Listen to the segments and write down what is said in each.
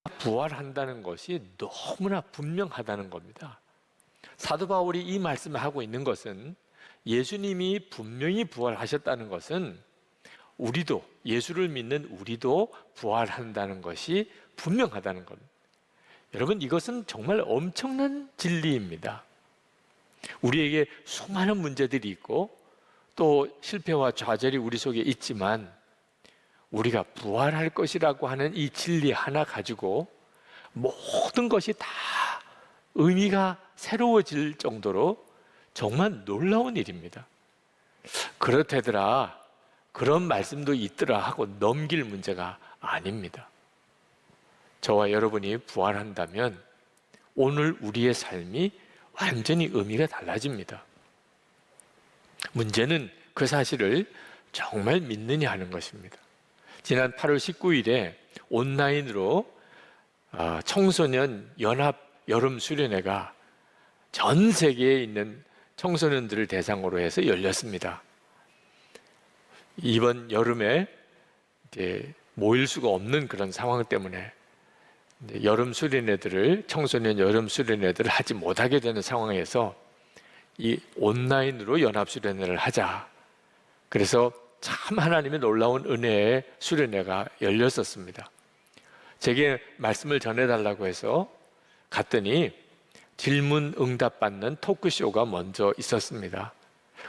부활한다는 것이 너무나 분명하다는 겁니다. 사도 바울이 이 말씀을 하고 있는 것은 예수님이 분명히 부활하셨다는 것은 우리도, 예수를 믿는 우리도 부활한다는 것이 분명하다는 겁니다. 여러분, 이것은 정말 엄청난 진리입니다. 우리에게 수많은 문제들이 있고 또 실패와 좌절이 우리 속에 있지만 우리가 부활할 것이라고 하는 이 진리 하나 가지고 모든 것이 다 의미가 새로워질 정도로 정말 놀라운 일입니다. 그렇다더라, 그런 말씀도 있더라 하고 넘길 문제가 아닙니다. 저와 여러분이 부활한다면 오늘 우리의 삶이 완전히 의미가 달라집니다. 문제는 그 사실을 정말 믿느냐 하는 것입니다. 지난 8월 19일에 온라인으로 청소년 연합 여름 수련회가 전 세계에 있는 청소년들을 대상으로 해서 열렸습니다. 이번 여름에 이제 모일 수가 없는 그런 상황 때문에 여름 수련회들을, 청소년 여름 수련회들을 하지 못하게 되는 상황에서 이 온라인으로 연합 수련회를 하자. 그래서 참 하나님의 놀라운 은혜의 수련회가 열렸었습니다. 제게 말씀을 전해달라고 해서 갔더니 질문 응답 받는 토크쇼가 먼저 있었습니다.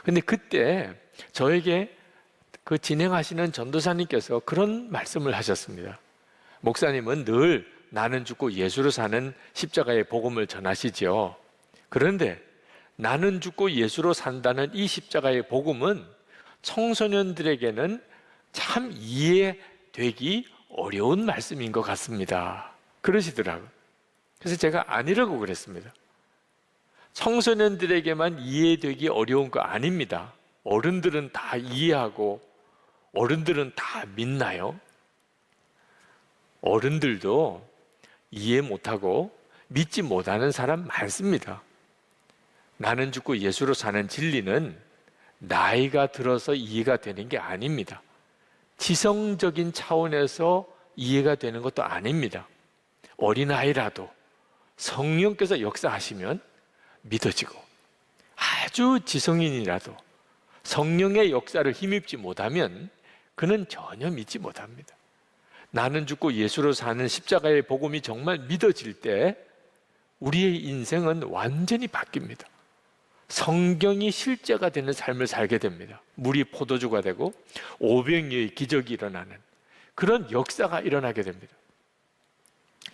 근데 그때 저에게 그 진행하시는 전도사님께서 그런 말씀을 하셨습니다. 목사님은 늘 나는 죽고 예수로 사는 십자가의 복음을 전하시지요. 그런데 나는 죽고 예수로 산다는 이 십자가의 복음은 청소년들에게는 참 이해되기 어려운 말씀인 것 같습니다. 그러시더라고요. 그래서 제가 아니라고 그랬습니다. 청소년들에게만 이해되기 어려운 거 아닙니다. 어른들은 다 이해하고 어른들은 다 믿나요? 어른들도 이해 못하고 믿지 못하는 사람 많습니다. 나는 죽고 예수로 사는 진리는 나이가 들어서 이해가 되는 게 아닙니다. 지성적인 차원에서 이해가 되는 것도 아닙니다. 어린아이라도 성령께서 역사하시면 믿어지고, 아주 지성인이라도 성령의 역사를 힘입지 못하면 그는 전혀 믿지 못합니다. 나는 죽고 예수로 사는 십자가의 복음이 정말 믿어질 때 우리의 인생은 완전히 바뀝니다. 성경이 실제가 되는 삶을 살게 됩니다. 물이 포도주가 되고 오병이의 기적이 일어나는 그런 역사가 일어나게 됩니다.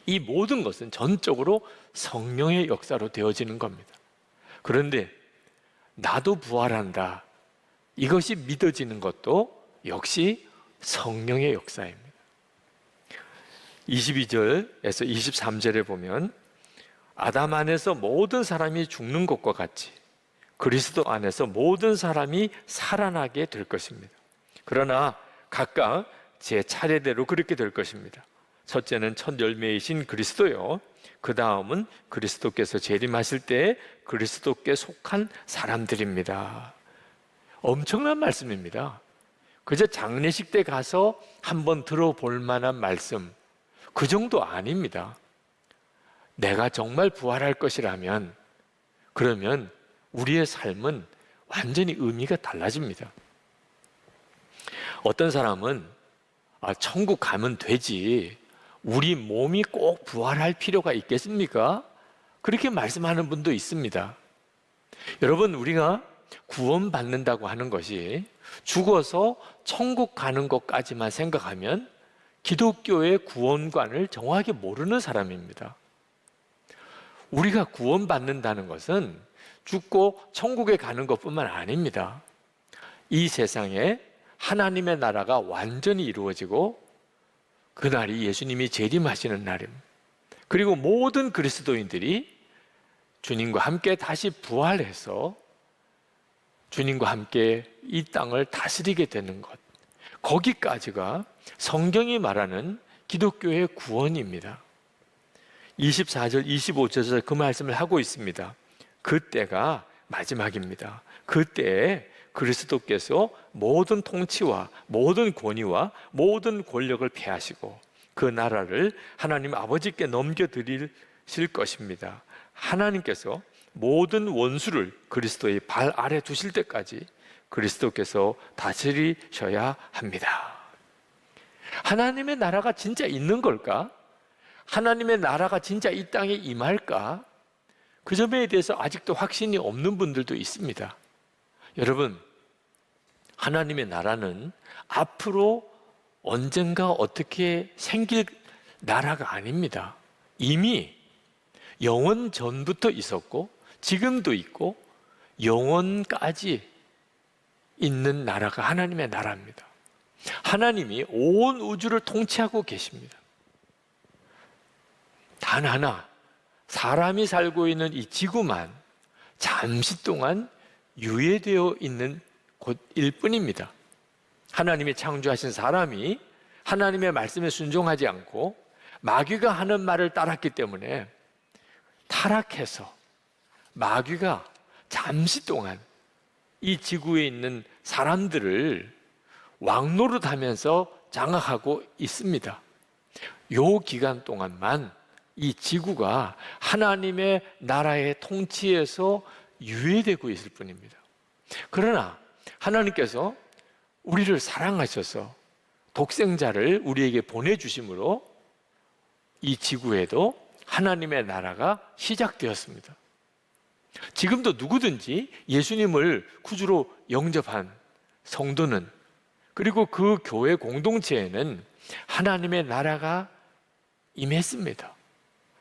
이 모든 것은 전적으로 성령의 역사로 되어지는 겁니다. 그런데 나도 부활한다, 이것이 믿어지는 것도 역시 성령의 역사입니다. 22절에서 23절에 보면 아담 안에서 모든 사람이 죽는 것과 같이 그리스도 안에서 모든 사람이 살아나게 될 것입니다. 그러나 각각 제 차례대로 그렇게 될 것입니다. 첫째는 첫 열매이신 그리스도요, 그 다음은 그리스도께서 재림하실 때 그리스도께 속한 사람들입니다. 엄청난 말씀입니다. 그저 장례식 때 가서 한번 들어볼 만한 말씀, 그 정도 아닙니다. 내가 정말 부활할 것이라면 그러면 우리의 삶은 완전히 의미가 달라집니다. 어떤 사람은 천국 가면 되지, 우리 몸이 꼭 부활할 필요가 있겠습니까? 그렇게 말씀하는 분도 있습니다. 여러분, 우리가 구원받는다고 하는 것이 죽어서 천국 가는 것까지만 생각하면 기독교의 구원관을 정확하게 모르는 사람입니다. 우리가 구원받는다는 것은 죽고 천국에 가는 것뿐만 아닙니다. 이 세상에 하나님의 나라가 완전히 이루어지고 그날이 예수님이 재림하시는 날입니다. 그리고 모든 그리스도인들이 주님과 함께 다시 부활해서 주님과 함께 이 땅을 다스리게 되는 것, 거기까지가 성경이 말하는 기독교의 구원입니다. 24절, 25절에서 그 말씀을 하고 있습니다. 그때가 마지막입니다. 그때에 그리스도께서 모든 통치와 모든 권위와 모든 권력을 폐하시고 그 나라를 하나님 아버지께 넘겨드리실 것입니다. 하나님께서 모든 원수를 그리스도의 발 아래 두실 때까지 그리스도께서 다스리셔야 합니다. 하나님의 나라가 진짜 있는 걸까? 하나님의 나라가 진짜 이 땅에 임할까? 그 점에 대해서 아직도 확신이 없는 분들도 있습니다. 여러분, 하나님의 나라는 앞으로 언젠가 어떻게 생길 나라가 아닙니다. 이미 영원 전부터 있었고 지금도 있고 영원까지 있는 나라가 하나님의 나라입니다. 하나님이 온 우주를 통치하고 계십니다. 단 하나, 사람이 살고 있는 이 지구만 잠시 동안 유예되어 있는 곳일 뿐입니다. 하나님이 창조하신 사람이 하나님의 말씀에 순종하지 않고 마귀가 하는 말을 따랐기 때문에 타락해서 마귀가 잠시 동안 이 지구에 있는 사람들을 왕노릇하면서 장악하고 있습니다. 요 기간 동안만 이 지구가 하나님의 나라의 통치에서 유예되고 있을 뿐입니다. 그러나 하나님께서 우리를 사랑하셔서 독생자를 우리에게 보내주심으로 이 지구에도 하나님의 나라가 시작되었습니다. 지금도 누구든지 예수님을 구주로 영접한 성도는, 그리고 그 교회 공동체에는 하나님의 나라가 임했습니다.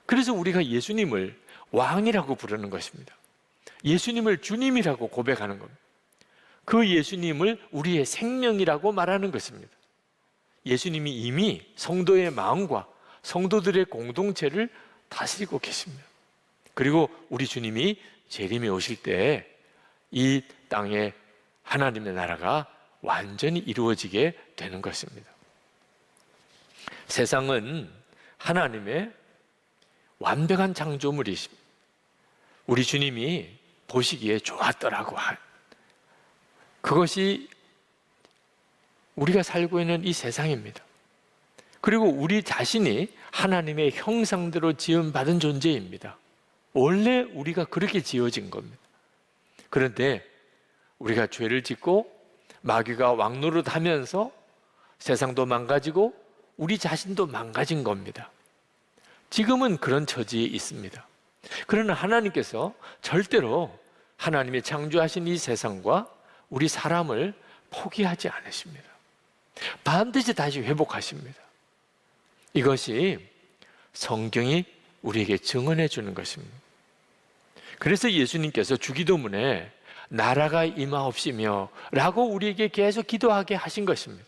그래서 우리가 예수님을 왕이라고 부르는 것입니다. 예수님을 주님이라고 고백하는 겁니다. 그 예수님을 우리의 생명이라고 말하는 것입니다. 예수님이 이미 성도의 마음과 성도들의 공동체를 다스리고 계십니다. 그리고 우리 주님이 재림에 오실 때 이 땅에 하나님의 나라가 완전히 이루어지게 되는 것입니다. 세상은 하나님의 완벽한 창조물이십니다. 우리 주님이 보시기에 좋았더라고 한 그것이 우리가 살고 있는 이 세상입니다. 그리고 우리 자신이 하나님의 형상대로 지음받은 존재입니다. 원래 우리가 그렇게 지어진 겁니다. 그런데 우리가 죄를 짓고 마귀가 왕노릇하면서 세상도 망가지고 우리 자신도 망가진 겁니다. 지금은 그런 처지에 있습니다. 그러나 하나님께서 절대로 하나님이 창조하신 이 세상과 우리 사람을 포기하지 않으십니다. 반드시 다시 회복하십니다. 이것이 성경이 우리에게 증언해 주는 것입니다. 그래서 예수님께서 주기도문에 나라가 임하옵시며 라고 우리에게 계속 기도하게 하신 것입니다.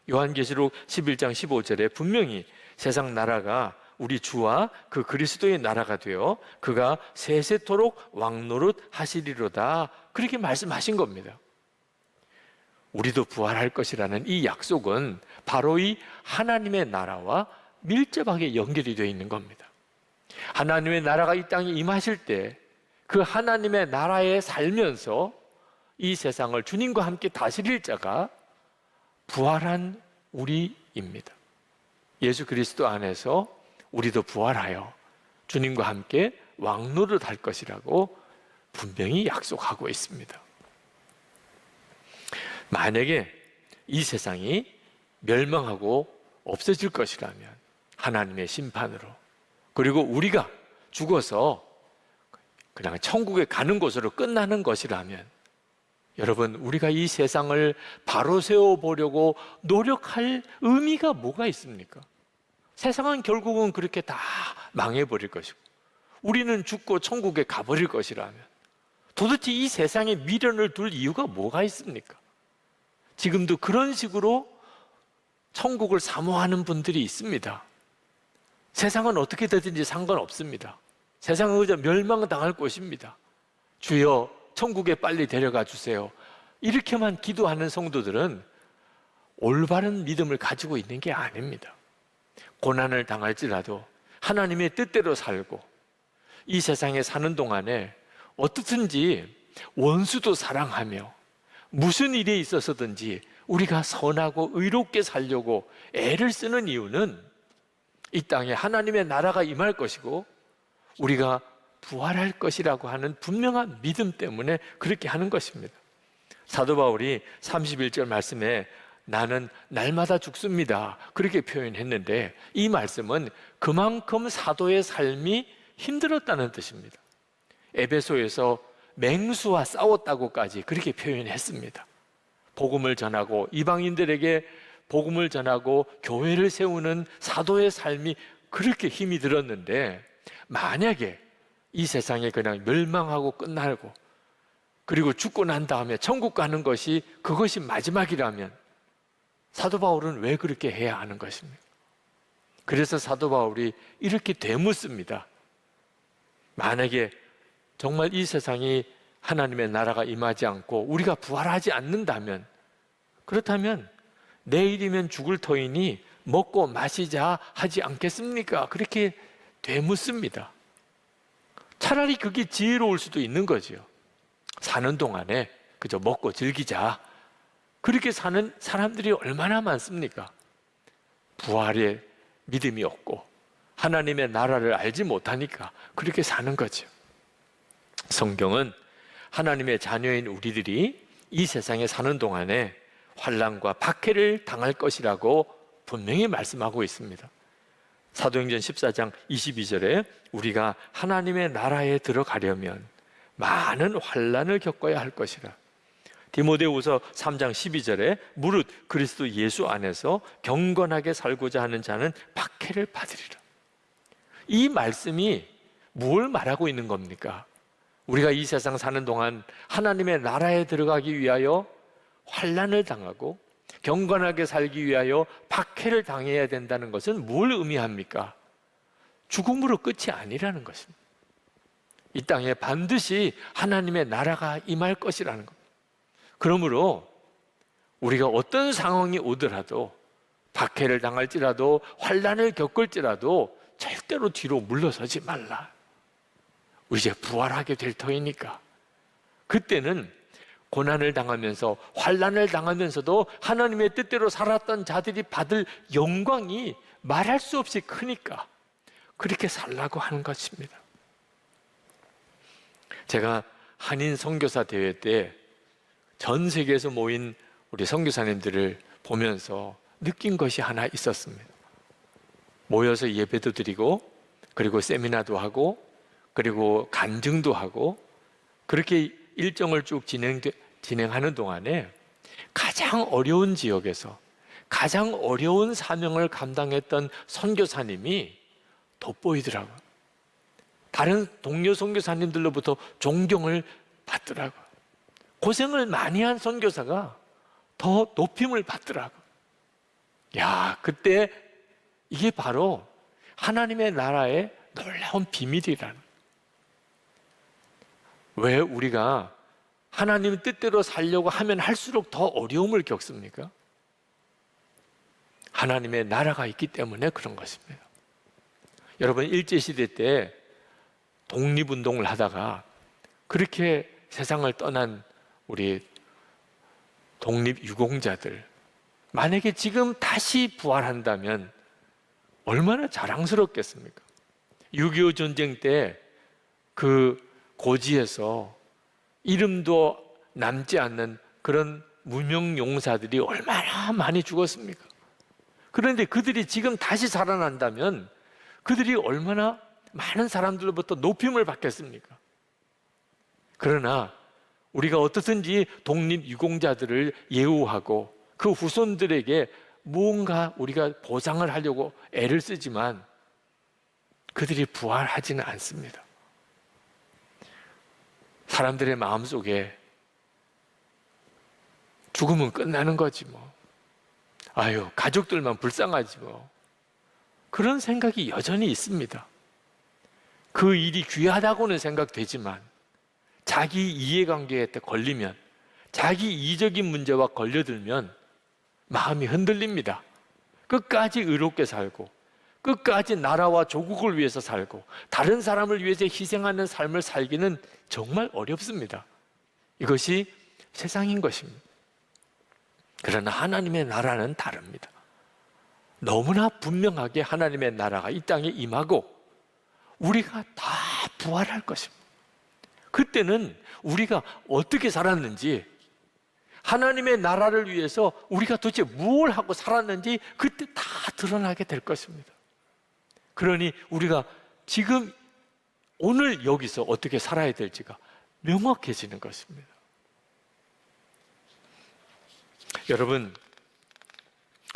요한계시록 11장 15절에 분명히 세상 나라가 우리 주와 그 그리스도의 나라가 되어 그가 세세토록 왕노릇 하시리로다, 그렇게 말씀하신 겁니다. 우리도 부활할 것이라는 이 약속은 바로 이 하나님의 나라와 밀접하게 연결이 되어 있는 겁니다. 하나님의 나라가 이 땅에 임하실 때 그 하나님의 나라에 살면서 이 세상을 주님과 함께 다스릴 자가 부활한 우리입니다. 예수 그리스도 안에서 우리도 부활하여 주님과 함께 왕노릇 할 것이라고 분명히 약속하고 있습니다. 만약에 이 세상이 멸망하고 없어질 것이라면 하나님의 심판으로, 그리고 우리가 죽어서 그냥 천국에 가는 곳으로 끝나는 것이라면, 여러분, 우리가 이 세상을 바로 세워보려고 노력할 의미가 뭐가 있습니까? 세상은 결국은 그렇게 다 망해버릴 것이고 우리는 죽고 천국에 가버릴 것이라면 도대체 이 세상에 미련을 둘 이유가 뭐가 있습니까? 지금도 그런 식으로 천국을 사모하는 분들이 있습니다. 세상은 어떻게 되든지 상관없습니다. 세상은 그저 멸망당할 것입니다. 주여 천국에 빨리 데려가 주세요. 이렇게만 기도하는 성도들은 올바른 믿음을 가지고 있는 게 아닙니다. 고난을 당할지라도 하나님의 뜻대로 살고 이 세상에 사는 동안에 어떻든지 원수도 사랑하며 무슨 일에 있어서든지 우리가 선하고 의롭게 살려고 애를 쓰는 이유는 이 땅에 하나님의 나라가 임할 것이고 우리가 부활할 것이라고 하는 분명한 믿음 때문에 그렇게 하는 것입니다. 사도 바울이 31절 말씀에 나는 날마다 죽습니다, 그렇게 표현했는데, 이 말씀은 그만큼 사도의 삶이 힘들었다는 뜻입니다. 에베소에서 맹수와 싸웠다고까지 그렇게 표현했습니다. 복음을 전하고 이방인들에게 복음을 전하고 교회를 세우는 사도의 삶이 그렇게 힘이 들었는데, 만약에 이 세상에 그냥 멸망하고 끝나고 그리고 죽고 난 다음에 천국 가는 것이 그것이 마지막이라면 사도 바울은 왜 그렇게 해야 하는 것입니까? 그래서 사도 바울이 이렇게 되묻습니다. 만약에 정말 이 세상이 하나님의 나라가 임하지 않고 우리가 부활하지 않는다면, 그렇다면 내일이면 죽을 터이니 먹고 마시자 하지 않겠습니까? 그렇게 되묻습니다. 차라리 그게 지혜로울 수도 있는 거죠. 사는 동안에 그저 먹고 즐기자, 그렇게 사는 사람들이 얼마나 많습니까? 부활의 믿음이 없고 하나님의 나라를 알지 못하니까 그렇게 사는 거죠. 성경은 하나님의 자녀인 우리들이 이 세상에 사는 동안에 환난과 박해를 당할 것이라고 분명히 말씀하고 있습니다. 사도행전 14장 22절에 우리가 하나님의 나라에 들어가려면 많은 환난을 겪어야 할 것이라. 디모데후서 3장 12절에 무릇 그리스도 예수 안에서 경건하게 살고자 하는 자는 박해를 받으리라. 이 말씀이 뭘 말하고 있는 겁니까? 우리가 이 세상 사는 동안 하나님의 나라에 들어가기 위하여 환난을 당하고 경건하게 살기 위하여 박해를 당해야 된다는 것은 뭘 의미합니까? 죽음으로 끝이 아니라는 것입니다. 이 땅에 반드시 하나님의 나라가 임할 것이라는 것. 그러므로 우리가 어떤 상황이 오더라도, 박해를 당할지라도 환난을 겪을지라도 절대로 뒤로 물러서지 말라. 이제 부활하게 될 터이니까. 그때는 고난을 당하면서 환난을 당하면서도 하나님의 뜻대로 살았던 자들이 받을 영광이 말할 수 없이 크니까 그렇게 살라고 하는 것입니다. 제가 한인 선교사 대회 때 전 세계에서 모인 우리 선교사님들을 보면서 느낀 것이 하나 있었습니다. 모여서 예배도 드리고 그리고 세미나도 하고 그리고 간증도 하고 그렇게 일정을 쭉 진행하는 동안에 가장 어려운 지역에서 가장 어려운 사명을 감당했던 선교사님이 돋보이더라고요. 다른 동료 선교사님들로부터 존경을 받더라고요. 고생을 많이 한 선교사가 더 높임을 받더라고요. 야, 그때 이게 바로 하나님의 나라의 놀라운 비밀이라는. 왜 우리가 하나님 뜻대로 살려고 하면 할수록 더 어려움을 겪습니까? 하나님의 나라가 있기 때문에 그런 것입니다. 여러분, 일제시대 때 독립운동을 하다가 그렇게 세상을 떠난 우리 독립유공자들, 만약에 지금 다시 부활한다면 얼마나 자랑스럽겠습니까? 6.25 전쟁 때 그 고지에서 이름도 남지 않는 그런 무명용사들이 얼마나 많이 죽었습니까? 그런데 그들이 지금 다시 살아난다면 그들이 얼마나 많은 사람들로부터 높임을 받겠습니까? 그러나 우리가 어떻든지 독립유공자들을 예우하고 그 후손들에게 무언가 우리가 보상을 하려고 애를 쓰지만 그들이 부활하지는 않습니다. 사람들의 마음속에 죽으면 끝나는 거지 뭐. 아유, 가족들만 불쌍하지 뭐. 그런 생각이 여전히 있습니다. 그 일이 귀하다고는 생각되지만 자기 이해관계에 걸리면, 자기 이적인 문제와 걸려들면 마음이 흔들립니다. 끝까지 의롭게 살고 끝까지 나라와 조국을 위해서 살고 다른 사람을 위해서 희생하는 삶을 살기는 정말 어렵습니다. 이것이 세상인 것입니다. 그러나 하나님의 나라는 다릅니다. 너무나 분명하게 하나님의 나라가 이 땅에 임하고 우리가 다 부활할 것입니다. 그때는 우리가 어떻게 살았는지, 하나님의 나라를 위해서 우리가 도대체 무엇을 하고 살았는지 그때 다 드러나게 될 것입니다. 그러니 우리가 지금 오늘 여기서 어떻게 살아야 될지가 명확해지는 것입니다. 여러분,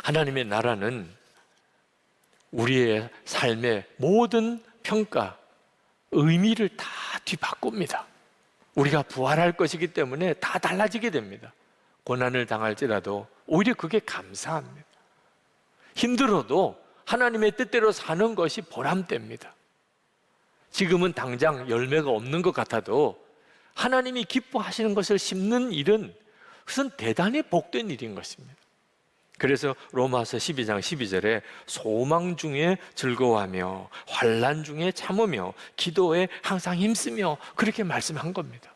하나님의 나라는 우리의 삶의 모든 평가, 의미를 다 뒤바꿉니다. 우리가 부활할 것이기 때문에 다 달라지게 됩니다. 고난을 당할지라도 오히려 그게 감사합니다. 힘들어도 하나님의 뜻대로 사는 것이 보람됩니다. 지금은 당장 열매가 없는 것 같아도 하나님이 기뻐하시는 것을 심는 일은 그것은 대단히 복된 일인 것입니다. 그래서 로마서 12장 12절에 소망 중에 즐거워하며 환난 중에 참으며 기도에 항상 힘쓰며 그렇게 말씀한 겁니다.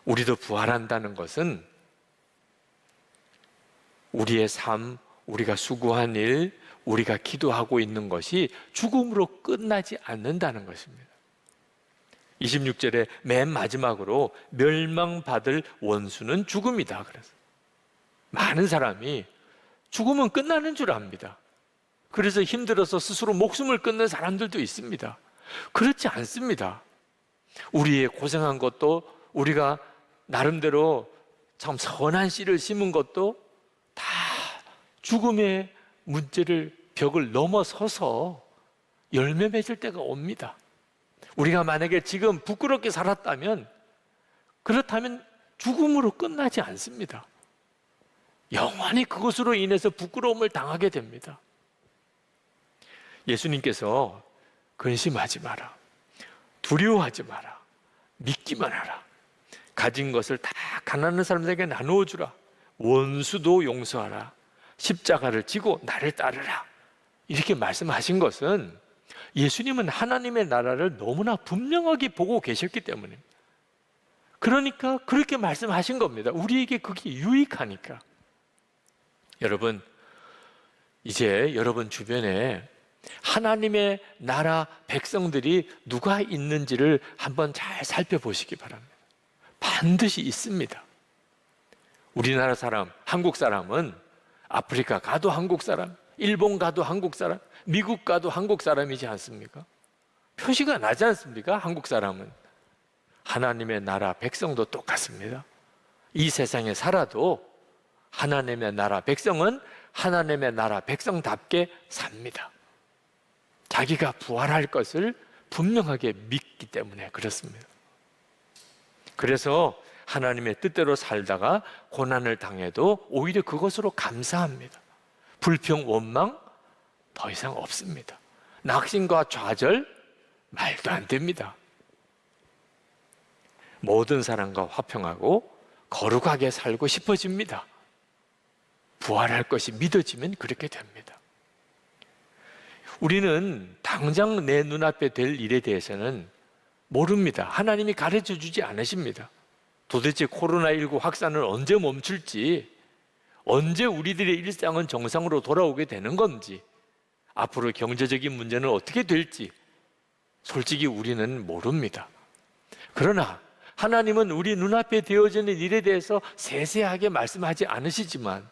우리도 부활한다는 것은 우리의 삶, 우리가 수고한 일, 우리가 기도하고 있는 것이 죽음으로 끝나지 않는다는 것입니다. 26절에 맨 마지막으로 멸망받을 원수는 죽음이다. 그래서 많은 사람이 죽으면 끝나는 줄 압니다. 그래서 힘들어서 스스로 목숨을 끊는 사람들도 있습니다. 그렇지 않습니다. 우리의 고생한 것도, 우리가 나름대로 참 선한 씨를 심은 것도 다 죽음의 문제를, 벽을 넘어서서 열매 맺을 때가 옵니다. 우리가 만약에 지금 부끄럽게 살았다면, 그렇다면 죽음으로 끝나지 않습니다. 영원히 그것으로 인해서 부끄러움을 당하게 됩니다. 예수님께서 근심하지 마라, 두려워하지 마라, 믿기만 하라, 가진 것을 다 가난한 사람들에게 나누어 주라, 원수도 용서하라, 십자가를 지고 나를 따르라, 이렇게 말씀하신 것은 예수님은 하나님의 나라를 너무나 분명하게 보고 계셨기 때문입니다. 그러니까 그렇게 말씀하신 겁니다. 우리에게 그게 유익하니까. 여러분, 이제 여러분 주변에 하나님의 나라 백성들이 누가 있는지를 한번 잘 살펴보시기 바랍니다. 반드시 있습니다. 우리나라 사람, 한국 사람은 아프리카 가도 한국 사람, 일본 가도 한국 사람, 미국 가도 한국 사람이지 않습니까? 표시가 나지 않습니까? 한국 사람은. 하나님의 나라 백성도 똑같습니다. 이 세상에 살아도 하나님의 나라 백성은 하나님의 나라 백성답게 삽니다. 자기가 부활할 것을 분명하게 믿기 때문에 그렇습니다. 그래서 하나님의 뜻대로 살다가 고난을 당해도 오히려 그것으로 감사합니다. 불평, 원망 더 이상 없습니다. 낙심과 좌절 말도 안 됩니다. 모든 사람과 화평하고 거룩하게 살고 싶어집니다. 부활할 것이 믿어지면 그렇게 됩니다. 우리는 당장 내 눈앞에 될 일에 대해서는 모릅니다. 하나님이 가르쳐 주지 않으십니다. 도대체 코로나19 확산을 언제 멈출지, 언제 우리들의 일상은 정상으로 돌아오게 되는 건지, 앞으로 경제적인 문제는 어떻게 될지 솔직히 우리는 모릅니다. 그러나 하나님은 우리 눈앞에 되어지는 일에 대해서 세세하게 말씀하지 않으시지만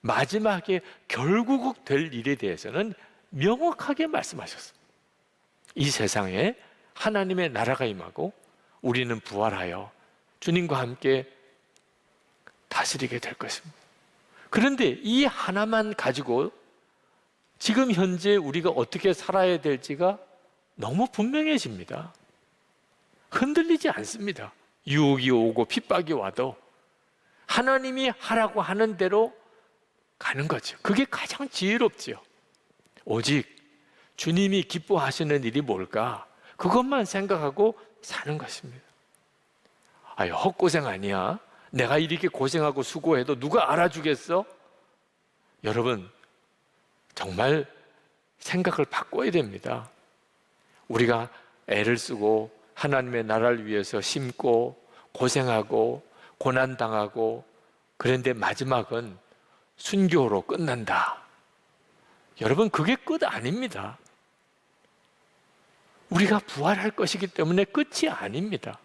마지막에 결국 될 일에 대해서는 명확하게 말씀하셨습니다. 이 세상에 하나님의 나라가 임하고 우리는 부활하여 주님과 함께 다스리게 될 것입니다. 그런데 이 하나만 가지고 지금 현재 우리가 어떻게 살아야 될지가 너무 분명해집니다. 흔들리지 않습니다. 유혹이 오고 핍박이 와도 하나님이 하라고 하는 대로 가는 거죠. 그게 가장 지혜롭지요. 오직 주님이 기뻐하시는 일이 뭘까? 그것만 생각하고 사는 것입니다. 아유, 헛고생 아니야? 내가 이렇게 고생하고 수고해도 누가 알아주겠어? 여러분, 정말 생각을 바꿔야 됩니다. 우리가 애를 쓰고 하나님의 나라를 위해서 심고 고생하고 고난당하고, 그런데 마지막은 순교로 끝난다. 여러분, 그게 끝 아닙니다. 우리가 부활할 것이기 때문에 끝이 아닙니다.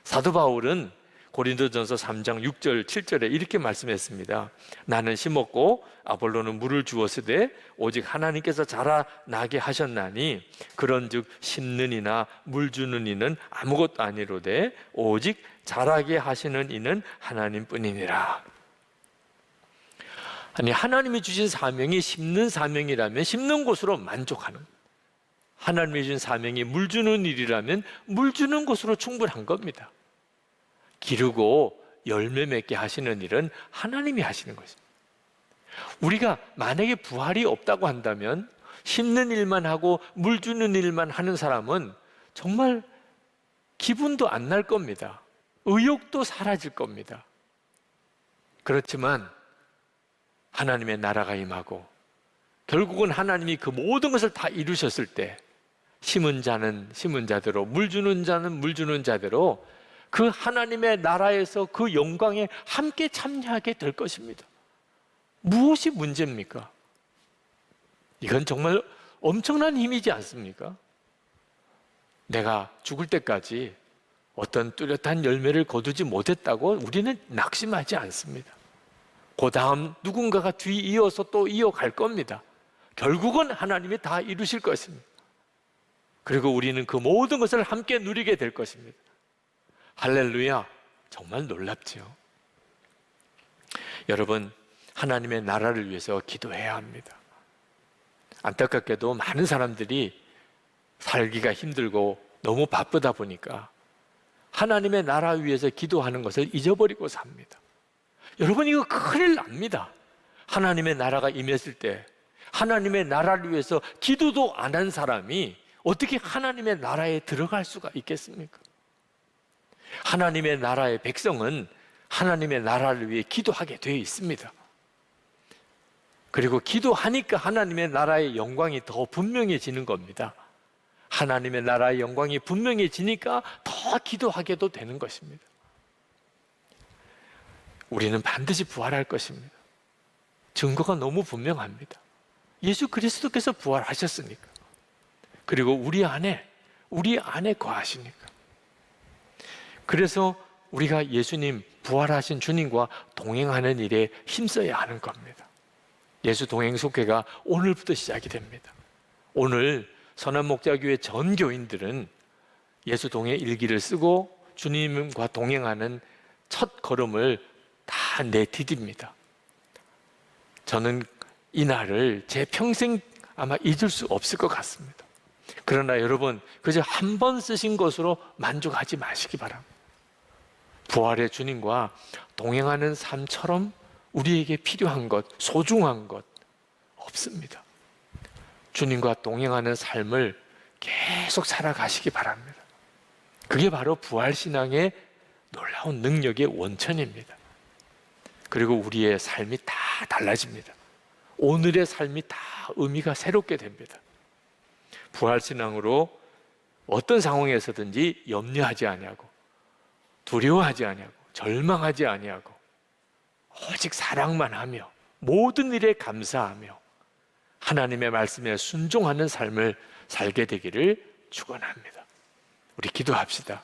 사도 바울은 고린도전서 3장 6절 7절에 이렇게 말씀했습니다. 나는 심었고 아볼로는 물을 주었으되 오직 하나님께서 자라나게 하셨나니 그런즉 심는 이나 물 주는 이는 아무것도 아니로되 오직 자라게 하시는 이는 하나님뿐이니라. 아니, 하나님이 주신 사명이 심는 사명이라면 심는 곳으로 만족하는, 하나님이 주신 사명이 물 주는 일이라면 물 주는 곳으로 충분한 겁니다. 기르고 열매 맺게 하시는 일은 하나님이 하시는 것입니다. 우리가 만약에 부활이 없다고 한다면 심는 일만 하고 물 주는 일만 하는 사람은 정말 기분도 안 날 겁니다. 의욕도 사라질 겁니다. 그렇지만 하나님의 나라가 임하고 결국은 하나님이 그 모든 것을 다 이루셨을 때 심은 자는 심은 자대로, 물 주는 자는 물 주는 자대로 그 하나님의 나라에서 그 영광에 함께 참여하게 될 것입니다. 무엇이 문제입니까? 이건 정말 엄청난 힘이지 않습니까? 내가 죽을 때까지 어떤 뚜렷한 열매를 거두지 못했다고 우리는 낙심하지 않습니다. 그 다음 누군가가 뒤이어서 또 이어갈 겁니다. 결국은 하나님이 다 이루실 것입니다. 그리고 우리는 그 모든 것을 함께 누리게 될 것입니다. 할렐루야! 정말 놀랍죠. 여러분, 하나님의 나라를 위해서 기도해야 합니다. 안타깝게도 많은 사람들이 살기가 힘들고 너무 바쁘다 보니까 하나님의 나라 위해서 기도하는 것을 잊어버리고 삽니다. 여러분, 이거 큰일 납니다. 하나님의 나라가 임했을 때 하나님의 나라를 위해서 기도도 안 한 사람이 어떻게 하나님의 나라에 들어갈 수가 있겠습니까? 하나님의 나라의 백성은 하나님의 나라를 위해 기도하게 되어 있습니다. 그리고 기도하니까 하나님의 나라의 영광이 더 분명해지는 겁니다. 하나님의 나라의 영광이 분명해지니까 더 기도하게도 되는 것입니다. 우리는 반드시 부활할 것입니다. 증거가 너무 분명합니다. 예수 그리스도께서 부활하셨으니까. 그리고 우리 안에 거하시니까. 그래서 우리가 예수님, 부활하신 주님과 동행하는 일에 힘써야 하는 겁니다. 예수 동행 속회가 오늘부터 시작이 됩니다. 오늘 선한목자교회 전 교인들은 예수 동행 일기를 쓰고 주님과 동행하는 첫 걸음을 다 내디딥니다. 저는 이 날을 제 평생 아마 잊을 수 없을 것 같습니다. 그러나 여러분, 그저 한 번 쓰신 것으로 만족하지 마시기 바랍니다. 부활의 주님과 동행하는 삶처럼 우리에게 필요한 것, 소중한 것 없습니다. 주님과 동행하는 삶을 계속 살아가시기 바랍니다. 그게 바로 부활신앙의 놀라운 능력의 원천입니다. 그리고 우리의 삶이 다 달라집니다. 오늘의 삶이 다 의미가 새롭게 됩니다. 부활신앙으로 어떤 상황에서든지 염려하지 아니하고 두려워하지 아니하고 절망하지 아니하고 오직 사랑만 하며 모든 일에 감사하며 하나님의 말씀에 순종하는 삶을 살게 되기를 축원합니다. 우리 기도합시다.